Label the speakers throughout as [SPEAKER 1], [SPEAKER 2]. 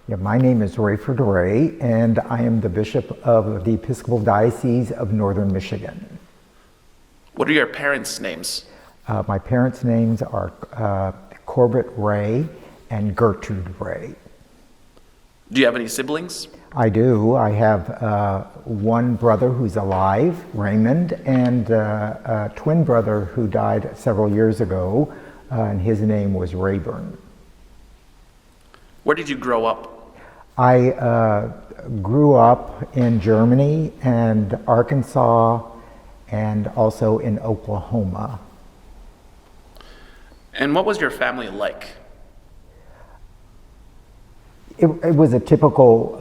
[SPEAKER 1] Yeah, my name is Rayford Ray, and I am the Bishop of the Episcopal Diocese of Northern Michigan.
[SPEAKER 2] What are your parents' names?
[SPEAKER 1] My parents' names are Corbett Ray and Gertrude Ray.
[SPEAKER 2] Do you have any siblings?
[SPEAKER 1] I do. I have one brother who's alive, Raymond, and a twin brother who died several years ago, and his name was Rayburn.
[SPEAKER 2] Where did you grow up?
[SPEAKER 1] I grew up in Germany and Arkansas and also in Oklahoma.
[SPEAKER 2] And what was your family like?
[SPEAKER 1] It was a typical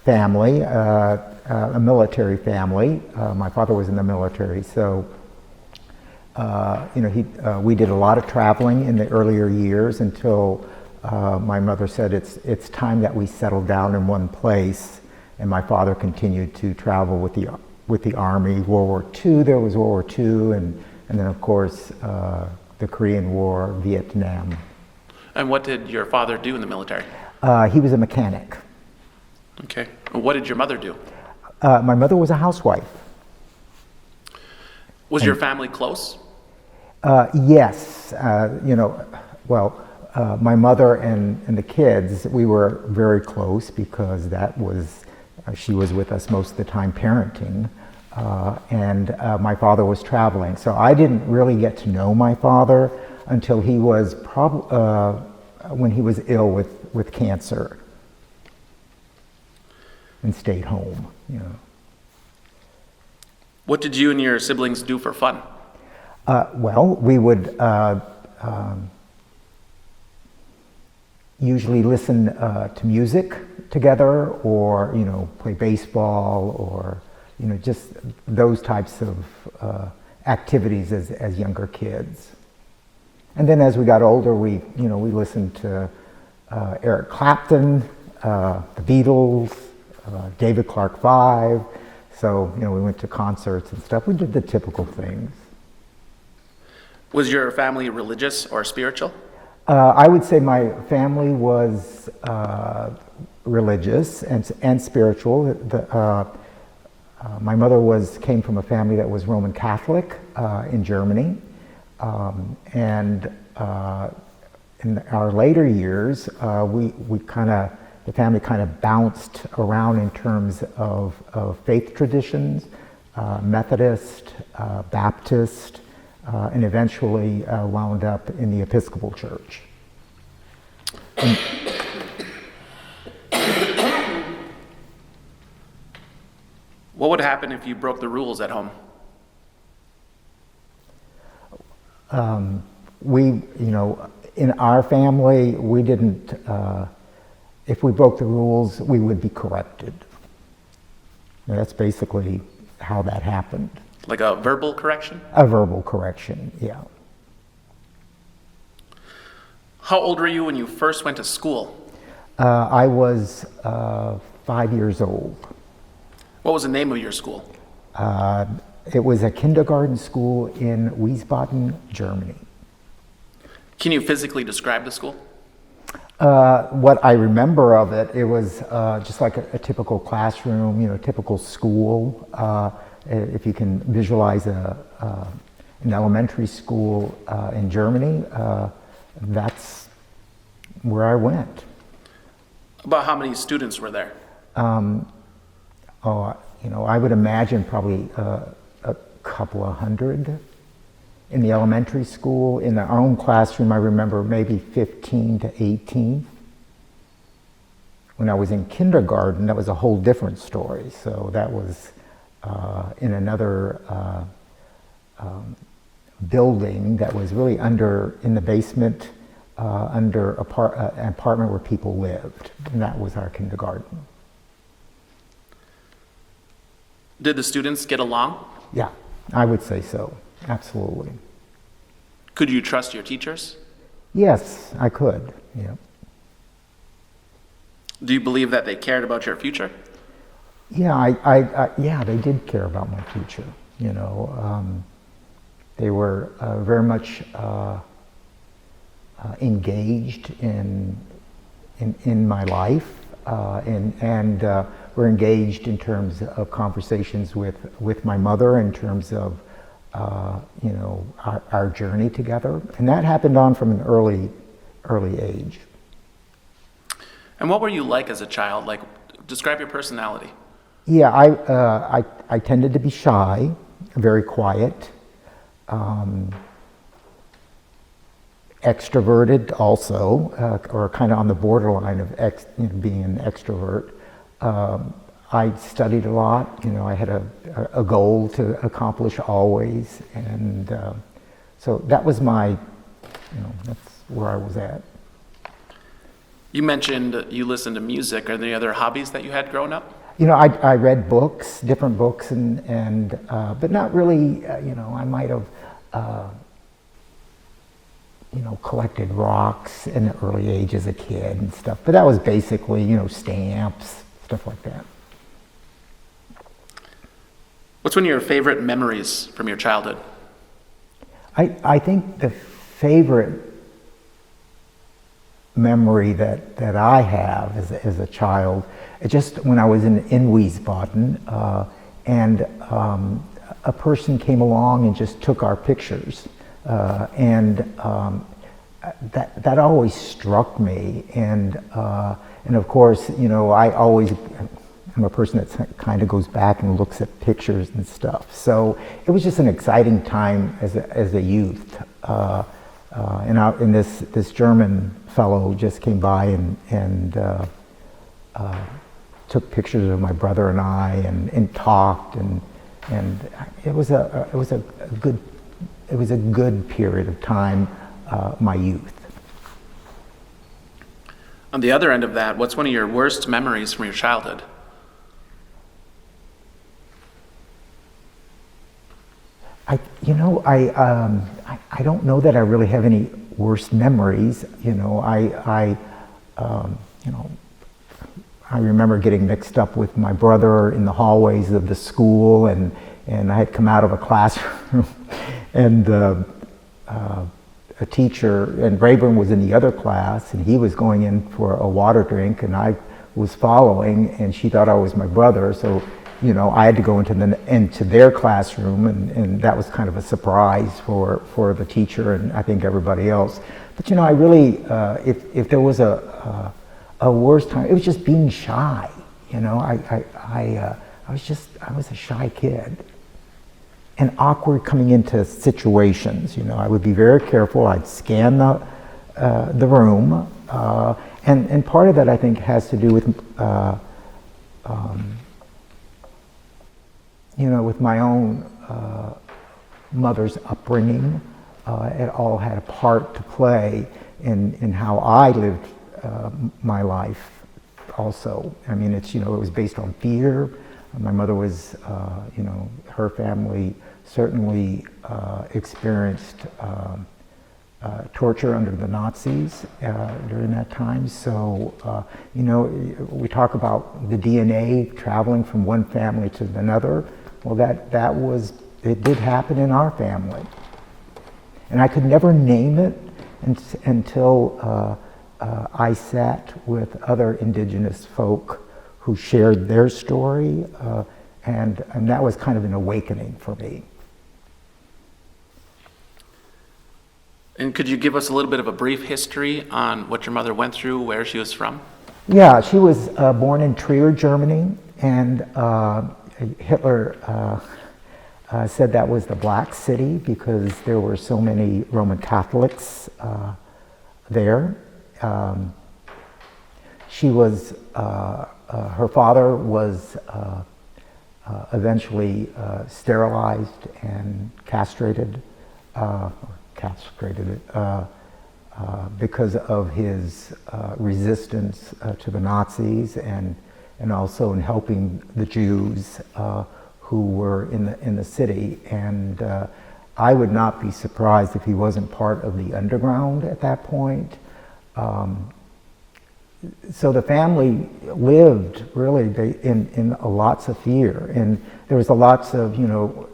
[SPEAKER 1] family, a military family. My father was in the military, so we did a lot of traveling in the earlier years until my mother said it's time that we settled down in one place, and my father continued to travel with the Army. World War II, there was World War II, and then of course the Korean War, Vietnam.
[SPEAKER 2] And what did your father do in the military?
[SPEAKER 1] He was a mechanic.
[SPEAKER 2] Okay. What did your mother do?
[SPEAKER 1] My mother was a housewife.
[SPEAKER 2] Was your family close?
[SPEAKER 1] Yes. My mother and the kids, we were very close because she was with us most of the time parenting, and my father was traveling. So I didn't really get to know my father until he was when he was ill with cancer and stayed home.
[SPEAKER 2] What did you and your siblings do for fun?
[SPEAKER 1] We would usually listen to music together, or play baseball, or just those types of activities as younger kids. And then as we got older, we listened to Eric Clapton, the Beatles, David Clark 5. So we went to concerts and stuff. We did the typical things.
[SPEAKER 2] Was your family religious or spiritual?
[SPEAKER 1] I would say my family was religious and spiritual. My mother came from a family that was Roman Catholic in Germany, and in our later years, the family kind of bounced around in terms of faith traditions, Methodist, Baptist, and eventually wound up in the Episcopal Church.
[SPEAKER 2] What would happen if you broke the rules at home?
[SPEAKER 1] In our family, we didn't, if we broke the rules, we would be corrected. That's basically how that happened.
[SPEAKER 2] Like a verbal correction?
[SPEAKER 1] A verbal correction, yeah.
[SPEAKER 2] How old were you when you first went to school?
[SPEAKER 1] I was 5 years old.
[SPEAKER 2] What was the name of your school?
[SPEAKER 1] It was a kindergarten school in Wiesbaden, Germany.
[SPEAKER 2] Can you physically describe the school?
[SPEAKER 1] What I remember of it, it was just like a typical classroom, typical school. If you can visualize an elementary school in Germany, that's where I went.
[SPEAKER 2] About how many students were there?
[SPEAKER 1] I would imagine probably a couple of hundred. In the elementary school, in our own classroom, I remember maybe 15 to 18. When I was in kindergarten, that was a whole different story. So that was in another building that was really in the basement, under an apartment where people lived, and that was our kindergarten.
[SPEAKER 2] Did the students get along?
[SPEAKER 1] Yeah, I would say so, absolutely.
[SPEAKER 2] Could you trust your teachers?
[SPEAKER 1] Yes, I could, yeah.
[SPEAKER 2] Do you believe that they cared about your future?
[SPEAKER 1] Yeah, yeah, they did care about my future, They were very much engaged in in my life, and we're engaged in terms of conversations with my mother in terms of our journey together, and that happened on from an early age.
[SPEAKER 2] And what were you like as a child? Like, describe your personality.
[SPEAKER 1] Yeah, I tended to be shy, very quiet, extroverted also, or kind of on the borderline of being an extrovert. I studied a lot. I had a goal to accomplish always, and so that was that's where I was at.
[SPEAKER 2] You mentioned you listened to music. Are there any other hobbies that you had growing up?
[SPEAKER 1] I read books, different books, and but not really. I might have collected rocks in the early age as a kid and stuff. But that was basically stamps, stuff like that.
[SPEAKER 2] What's one of your favorite memories from your childhood?
[SPEAKER 1] I think the favorite memory that I have as a child, just when I was in Wiesbaden, and a person came along and just took our pictures, and that always struck me, and of course, I'm a person that kind of goes back and looks at pictures and stuff. So it was just an exciting time as a youth. And this German fellow just came by and took pictures of my brother and I and talked, and it was a good period of time, my youth.
[SPEAKER 2] On the other end of that, what's one of your worst memories from your childhood?
[SPEAKER 1] I don't know that I really have any worst memories. I remember getting mixed up with my brother in the hallways of the school, and I had come out of a classroom, and a teacher, and Rayford was in the other class, and he was going in for a water drink, and I was following, and she thought I was my brother, so I had to go into their classroom, and that was kind of a surprise for the teacher and I think everybody else. But I really, if there was a worse time, it was just being shy. I was a shy kid, and awkward coming into situations. I would be very careful. I'd scan the room, and part of that I think has to do with with my own mother's upbringing. It all had a part to play in how I lived my life also. I mean, it was based on fear. My mother was, her family certainly experienced torture under the Nazis during that time. So, we talk about the DNA traveling from one family to another. Well, it did happen in our family. And I could never name it until I sat with other Indigenous folk who shared their story, and that was kind of an awakening for me.
[SPEAKER 2] And could you give us a little bit of a brief history on what your mother went through, where she was from?
[SPEAKER 1] Yeah, she was born in Trier, Germany, and Hitler said that was the Black City because there were so many Roman Catholics there. She was, her father was eventually sterilized and castrated because of his resistance to the Nazis and also in helping the Jews who were in the city. And I would not be surprised if he wasn't part of the underground at that point. So the family lived really in lots of fear, and there was lots of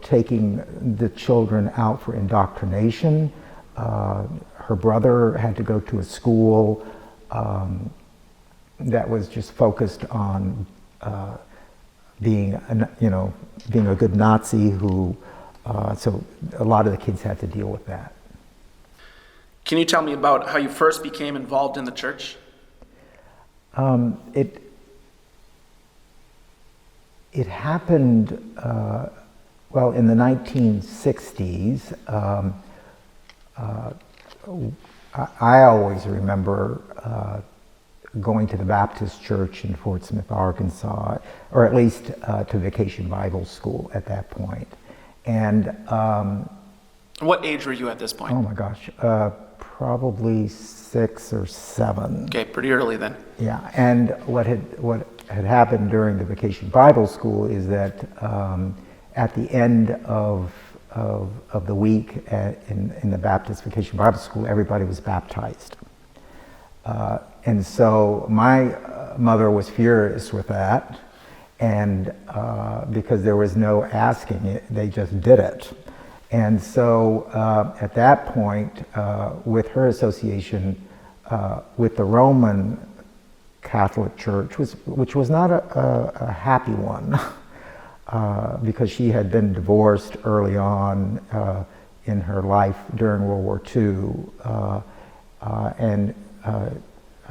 [SPEAKER 1] taking the children out for indoctrination. Her brother had to go to a school that was just focused on being a good Nazi who, so a lot of the kids had to deal with that.
[SPEAKER 2] Can you tell me about how you first became involved in the church?
[SPEAKER 1] It happened, well, in the 1960s. I always remember going to the Baptist church in Fort Smith, Arkansas, or at least to Vacation Bible School at that point. And
[SPEAKER 2] what age were you at this point?
[SPEAKER 1] oh my gosh, probably 6 or 7.
[SPEAKER 2] Okay, pretty early then.
[SPEAKER 1] Yeah, and what had happened during the Vacation Bible School is that at the end of the week in the Baptist Vacation Bible School, everybody was baptized. And so my mother was furious with that, and because there was no asking it, they just did it. And so at that point, with her association with the Roman Catholic Church, which was not a happy one, because she had been divorced early on in her life during World War II, and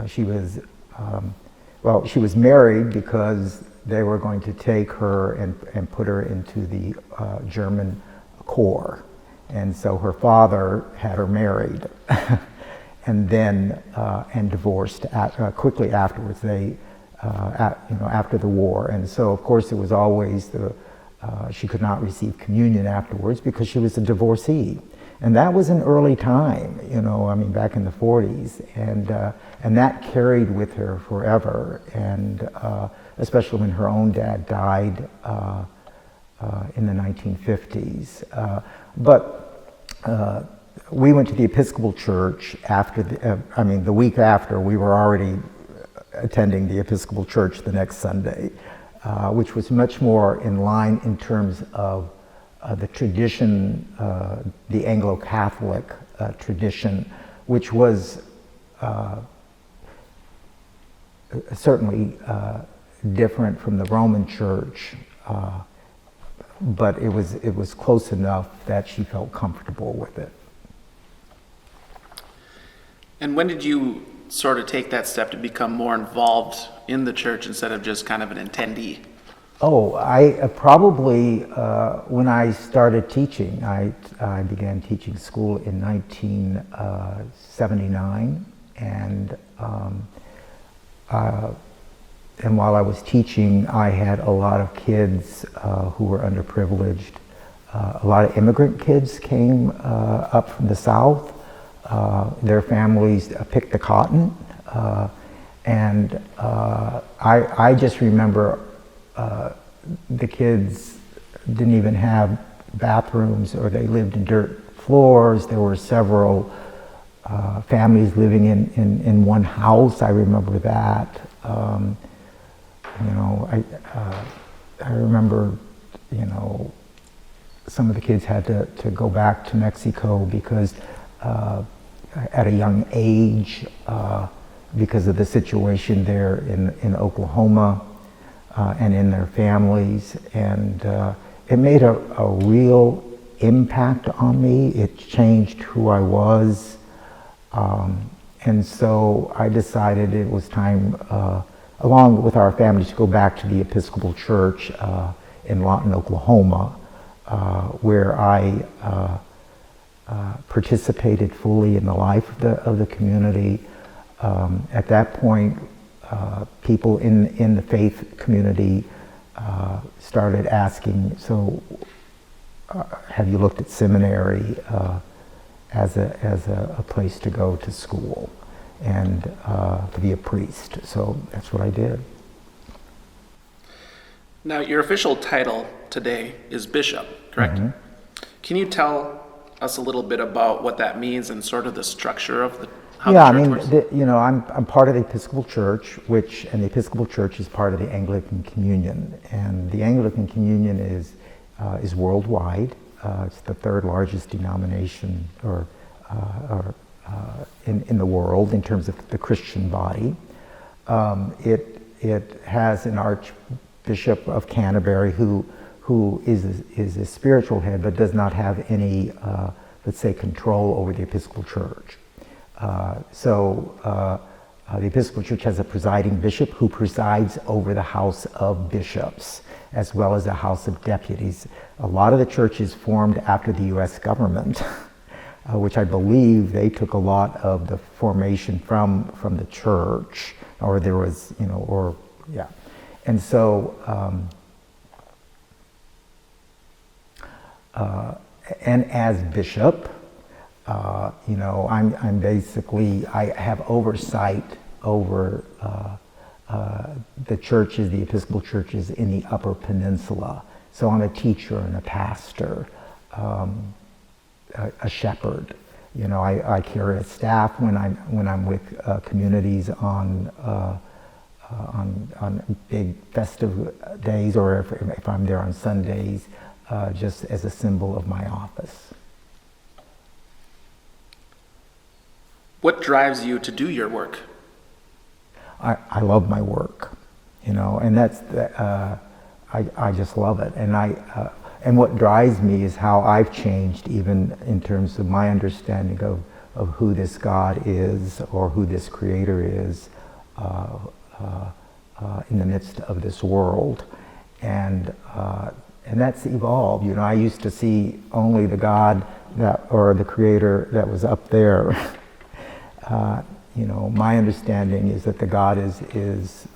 [SPEAKER 1] she was, well, she was married because they were going to take her and put her into the German Corps. And so her father had her married and then and divorced quickly afterwards. After the war. And so of course it was always she could not receive communion afterwards because she was a divorcee. And that was an early time, I mean, back in the 40s, and that carried with her forever, and especially when her own dad died in the 1950s. But we went to the Episcopal Church after the week after. We were already attending the Episcopal Church the next Sunday, which was much more in line in terms of the tradition, the Anglo-Catholic tradition, which was certainly different from the Roman Church, but it was close enough that she felt comfortable with it.
[SPEAKER 2] And when did you sort of take that step to become more involved in the church instead of just kind of an attendee?
[SPEAKER 1] Oh, I probably, when I started teaching, I began teaching school in 1979, and while I was teaching, I had a lot of kids who were underprivileged. A lot of immigrant kids came up from the South. Their families picked the cotton, and I just remember the kids didn't even have bathrooms, or they lived in dirt floors. There were several families living in one house. I remember that. I remember, some of the kids had to go back to Mexico because at a young age, because of the situation there in Oklahoma and in their families, and it made a real impact on me. It changed who I was, and so I decided it was time, along with our family, to go back to the Episcopal Church in Lawton, Oklahoma, where I participated fully in the life of the community. At that point, people in the faith community started asking, so have you looked at seminary as a place to go to school and to be a priest? So that's what I did.
[SPEAKER 2] Now, your official title today is bishop, correct? Mm-hmm. Can you tell us a little bit about what that means and sort of the structure of how the church works?
[SPEAKER 1] I'm part of the Episcopal Church, and the Episcopal Church is part of the Anglican Communion, and the Anglican Communion is worldwide. It's the third largest denomination in the world in terms of the Christian body. It has an Archbishop of Canterbury who is a spiritual head, but does not have any, let's say, control over the Episcopal Church. The Episcopal Church has a presiding bishop who presides over the House of Bishops, as well as the House of Deputies. A lot of the churches formed after the U.S. government, which I believe they took a lot of the formation from the church, or there was, And so, and as bishop, I'm basically, I have oversight over the churches, the Episcopal churches in the Upper Peninsula. So I'm a teacher and a pastor, a shepherd. I carry a staff when I'm with communities on big festive days, or if I'm there on Sundays, just as a symbol of my office.
[SPEAKER 2] What drives you to do your work?
[SPEAKER 1] I love my work, and that's I just love it, and what drives me is how I've changed, even in terms of my understanding of who this God is, or who this Creator is, in the midst of this world, and that's evolved. I used to see only the God or the Creator that was up there. My understanding is that the God is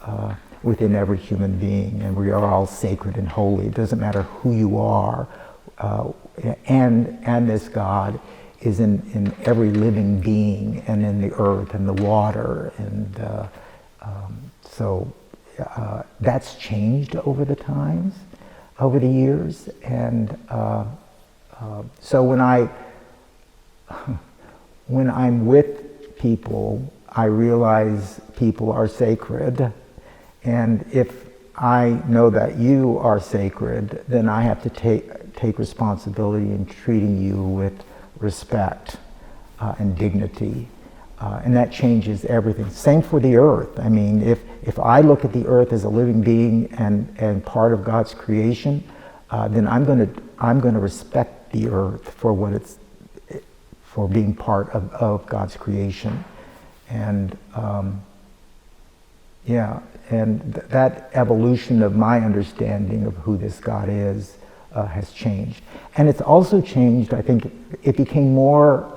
[SPEAKER 1] within every human being, and we are all sacred and holy. It doesn't matter who you are, and this God is in every living being, and in the earth and the water, and so that's changed over the times, over the years, and so when I'm with people, I realize people are sacred, and if I know that you are sacred, then I have to take responsibility in treating you with respect and dignity, and that changes everything. Same for the earth. I mean, if I look at the earth as a living being and part of God's creation, then I'm going to respect the earth for what it's, for being part of God's creation. And that evolution of my understanding of who this God is has changed. And it's also changed, I think, it became more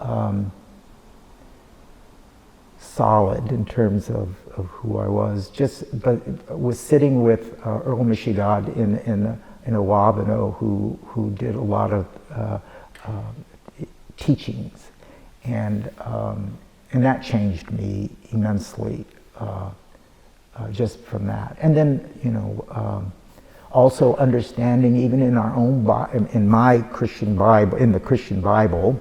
[SPEAKER 1] solid in terms of who I was. But was sitting with Earl Michigod in Owabano, who did a lot of teachings, and that changed me immensely, just from that. And then also understanding, even in our own in my Christian Bible, in the Christian Bible,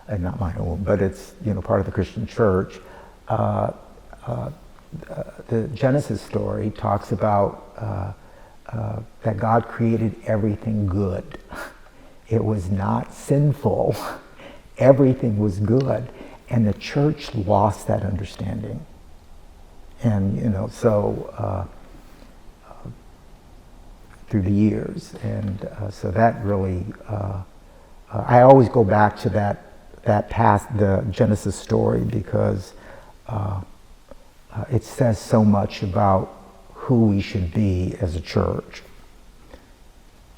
[SPEAKER 1] and not my own, but it's part of the Christian Church. The Genesis story talks about that God created everything good. It was not sinful. Everything was good, and the church lost that understanding. And so through the years, and so that really, I always go back to that past, the Genesis story, because it says so much about who we should be as a church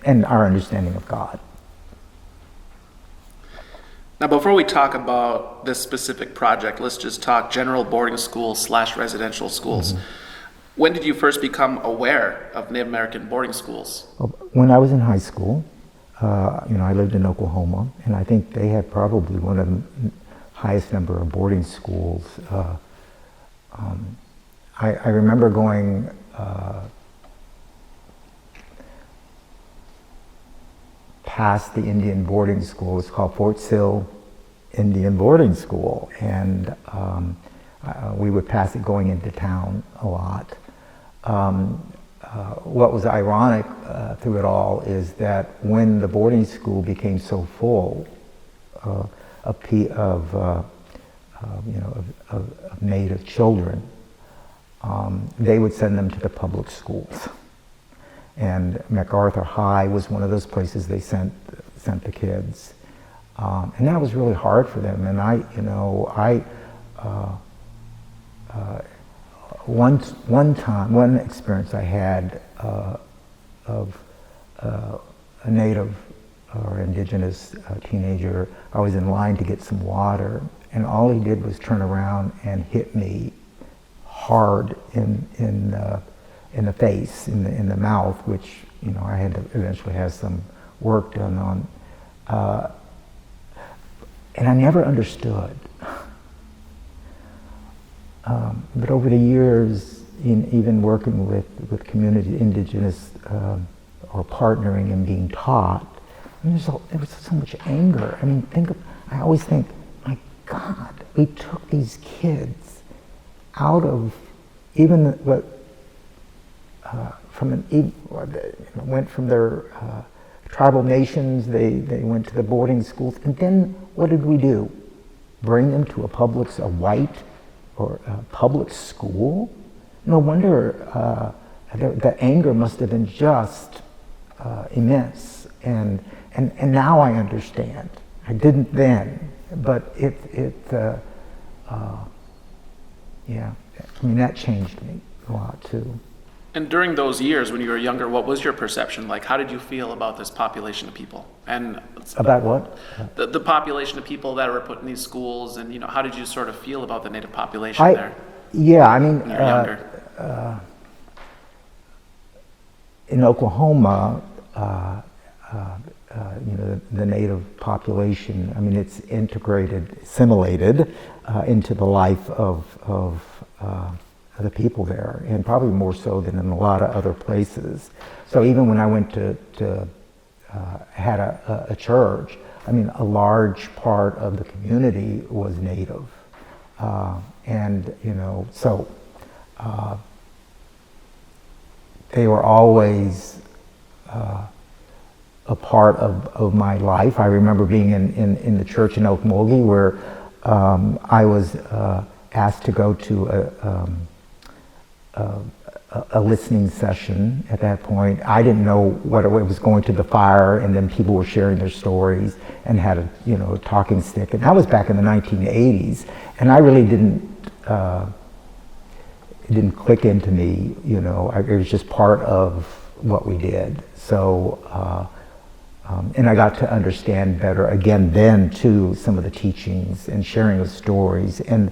[SPEAKER 1] and our understanding of God.
[SPEAKER 2] Now, before we talk about this specific project, let's just talk general boarding schools / residential schools. Mm-hmm. When did you first become aware of Native American boarding schools?
[SPEAKER 1] When I was in high school, I lived in Oklahoma, and I think they had probably one of the highest number of boarding schools. I remember going past the Indian boarding school. It's called Fort Sill Indian Boarding School, and we would pass it going into town a lot. What was ironic through it all is that when the boarding school became so full of Native children, they would send them to the public schools. And MacArthur High was one of those places they sent the kids. And that was really hard for them. And one experience I had of a Native or Indigenous teenager, I was in line to get some water, and all he did was turn around and hit me hard in the face, in the mouth, which I had to eventually have some work done on. And I never understood. But over the years, even working with community Indigenous or partnering and being taught, there was so much anger. I mean, I always think, my God, we took these kids out of even what went from their tribal nations. They went to the boarding schools, and then what did we do? Bring them to a white or a public school? No wonder the anger must have been just immense. And now I understand. I didn't then, but that changed me a lot too.
[SPEAKER 2] And during those years when you were younger, what was your perception like? How did you feel about this population of people? And
[SPEAKER 1] about what?
[SPEAKER 2] The population of people that were put in these schools, and how did you sort of feel about the Native population there?
[SPEAKER 1] Yeah, I mean,
[SPEAKER 2] when you were younger?
[SPEAKER 1] In Oklahoma, the Native population, I mean, it's assimilated into the life of the people there, and probably more so than in a lot of other places. So even when I went to had a church, I mean, a large part of the community was Native, so they were always a part of my life. I remember being in the church in Okmulgee where I was asked to go to a listening session at that point. I didn't know what it was, going to the fire, and then people were sharing their stories and had a talking stick. And that was back in the 1980s, and I really it didn't click into me, it was just part of what we did. So, and I got to understand better again then too some of the teachings and sharing of stories and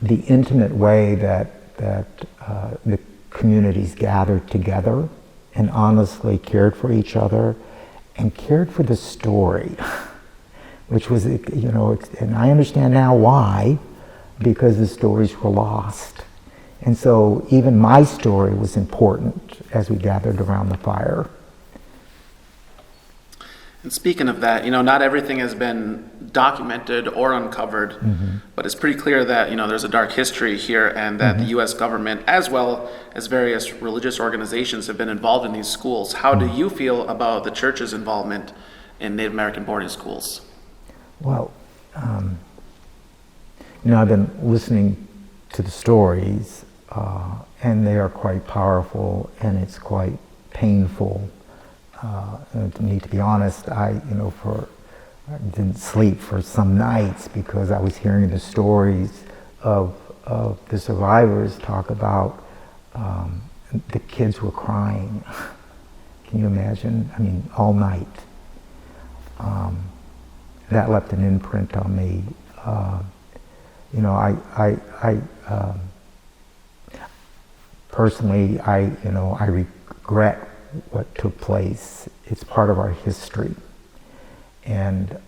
[SPEAKER 1] the intimate way that the communities gathered together and honestly cared for each other and cared for the story, which was, and I understand now why, because the stories were lost. And so even my story was important as we gathered around the fire.
[SPEAKER 2] And speaking of that, not everything has been documented or uncovered, but it's pretty clear that, there's a dark history here, and that the U.S. government, as well as various religious organizations, have been involved in these schools. How do you feel about the church's involvement in Native American boarding schools?
[SPEAKER 1] Well, I've been listening to the stories, and they are quite powerful, and it's quite painful. To me, to be honest, I didn't sleep for some nights because I was hearing the stories of the survivors talk about the kids were crying. Can you imagine? I mean, all night. That left an imprint on me. Personally, I regret what took place. It's part of our history, and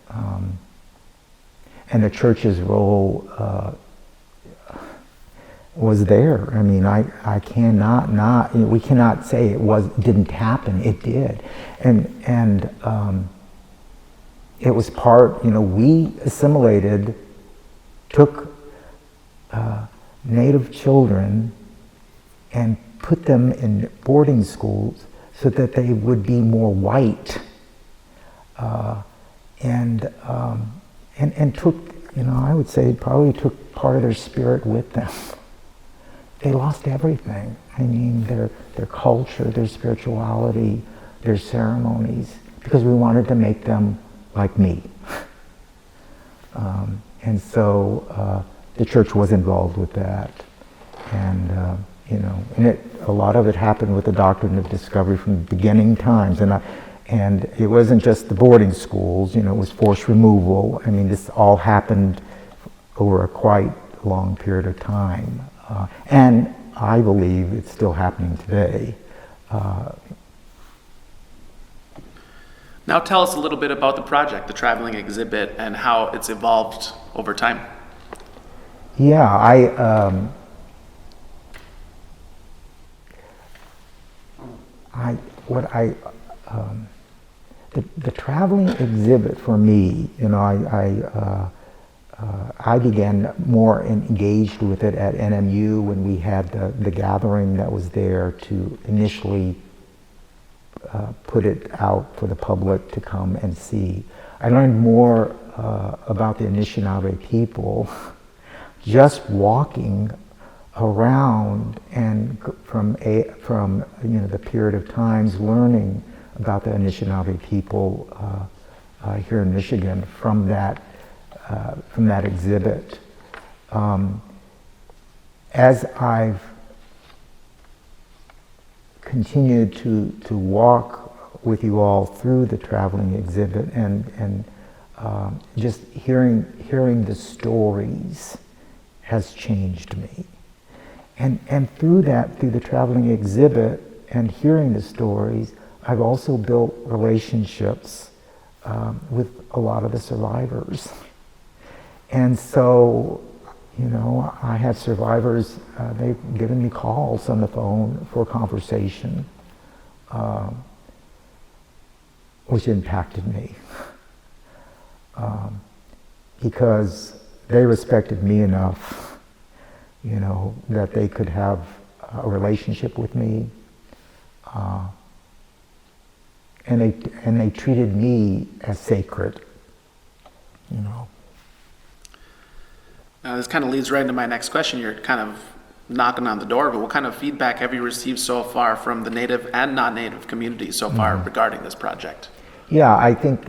[SPEAKER 1] the church's role was there. I mean, I cannot we cannot say didn't happen. It did, and it was part. We assimilated, took Native children, and put them in boarding schools so that they would be more white, and took I would say probably took part of their spirit with them. They lost everything. I mean, their culture, their spirituality, their ceremonies, because we wanted to make them like me. And so the church was involved with that. And, a lot of it happened with the doctrine of discovery from the beginning times. And it wasn't just the boarding schools, it was forced removal. I mean, this all happened over a quite long period of time. And I believe it's still happening today.
[SPEAKER 2] Now tell us a little bit about the project, the traveling exhibit, and how it's evolved over time.
[SPEAKER 1] Yeah, the traveling exhibit for me, I began more engaged with it at NMU when we had the gathering that was there to initially put it out for the public to come and see. I learned more about the Anishinaabe people just walking around and from the period of times learning about the Anishinaabe people here in Michigan from that exhibit. As I've continued to walk with you all through the traveling exhibit and just hearing the stories has changed me. And through the traveling exhibit and hearing the stories, I've also built relationships with a lot of the survivors. And so, I have survivors, they've given me calls on the phone for conversation, which impacted me. Because they respected me enough, that they could have a relationship with me. And they treated me as sacred,
[SPEAKER 2] This kind of leads right into my next question. You're kind of knocking on the door, but what kind of feedback have you received so far from the Native and non-Native communities so far regarding this project?
[SPEAKER 1] Yeah, I think,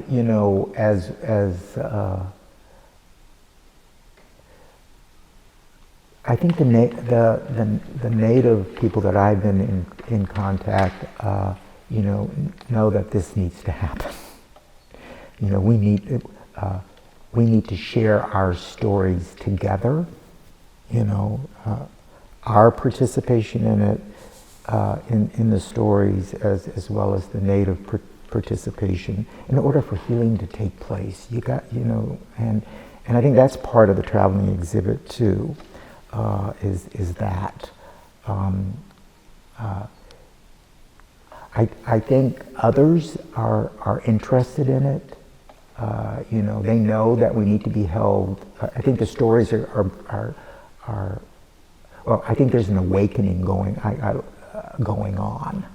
[SPEAKER 1] I think the Native people that I've been in contact, know that this needs to happen. We need to share our stories together. Our participation in it, in the stories, as well as the Native participation, in order for healing to take place. You got, and I think that's part of the traveling exhibit too. Is that. I think others are interested in it. They know that we need to be held. I think the stories are well, I think there's an awakening going on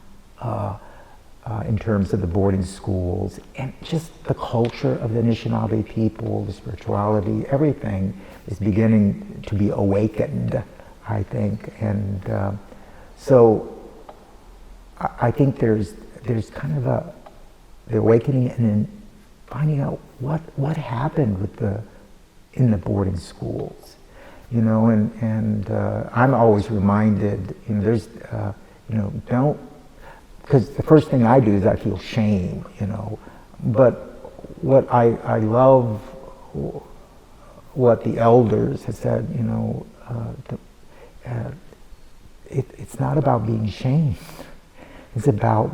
[SPEAKER 1] in terms of the boarding schools and just the culture of the Anishinaabe people, the spirituality, everything is beginning to be awakened, I think. And so I think there's kind of the awakening and then finding out what happened in the boarding schools, and I'm always reminded, there's, don't, because the first thing I do is I feel shame, but what I love, what the elders have said, it's not about being shamed. It's about,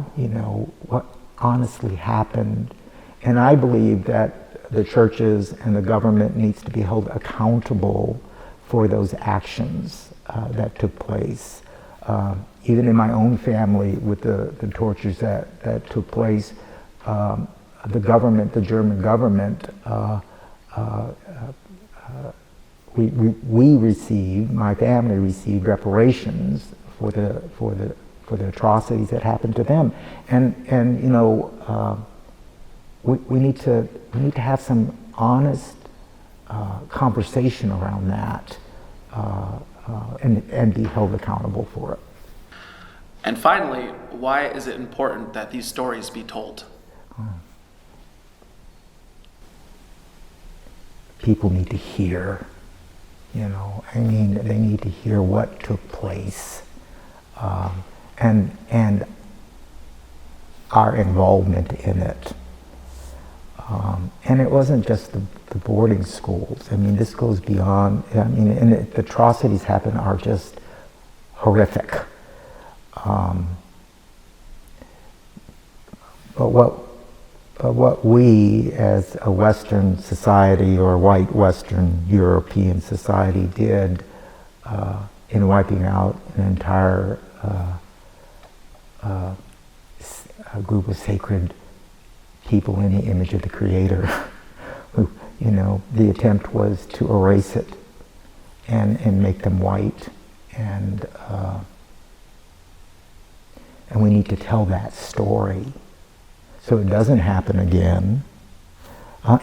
[SPEAKER 1] what honestly happened. And I believe that the churches and the government needs to be held accountable for those actions that took place. Even in my own family, with the tortures that took place, the government, the German government, we received, my family received reparations for the atrocities that happened to them, and we need to have some honest conversation around that and be held accountable for it.
[SPEAKER 2] And finally, why is it important that these stories be told?
[SPEAKER 1] People need to hear, you know, I mean, they need to hear what took place, and our involvement in it. And it wasn't just the boarding schools. I mean, this goes beyond, I mean, and the atrocities happen are just horrific. But what we as a Western society, or white Western European society, did in wiping out an entire a group of sacred people in the image of the Creator, who, you know, the attempt was to erase it and make them white, and we need to tell that story so it doesn't happen again.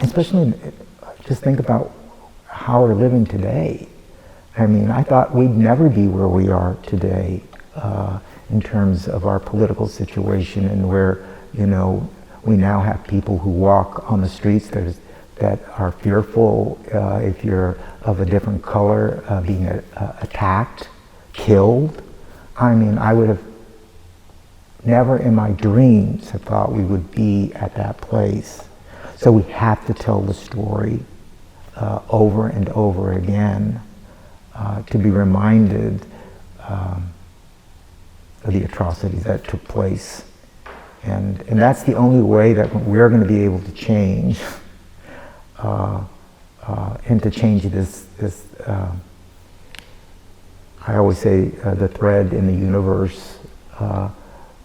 [SPEAKER 1] Especially, just think about how we're living today. I mean, I thought we'd never be where we are today in terms of our political situation, and where, you know, we now have people who walk on the streets that are fearful if you're of a different color, being attacked, killed. I mean, I would have never in my dreams have thought we would be at that place. So we have to tell the story over and over again to be reminded of the atrocities that took place. And that's the only way that we're going to be able to change, and to change this I always say the thread in the universe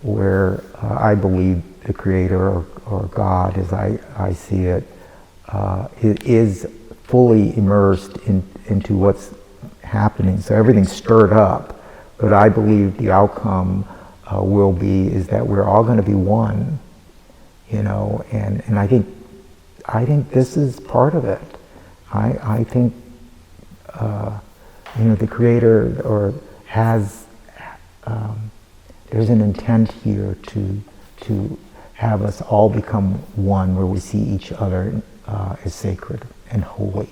[SPEAKER 1] where I believe the Creator or God, as I see it, is fully immersed into what's happening. So everything's stirred up, but I believe the outcome is that we're all going to be one, you know, and I think this is part of it. I think you know, the Creator has there's an intent here to have us all become one, where we see each other as sacred and holy.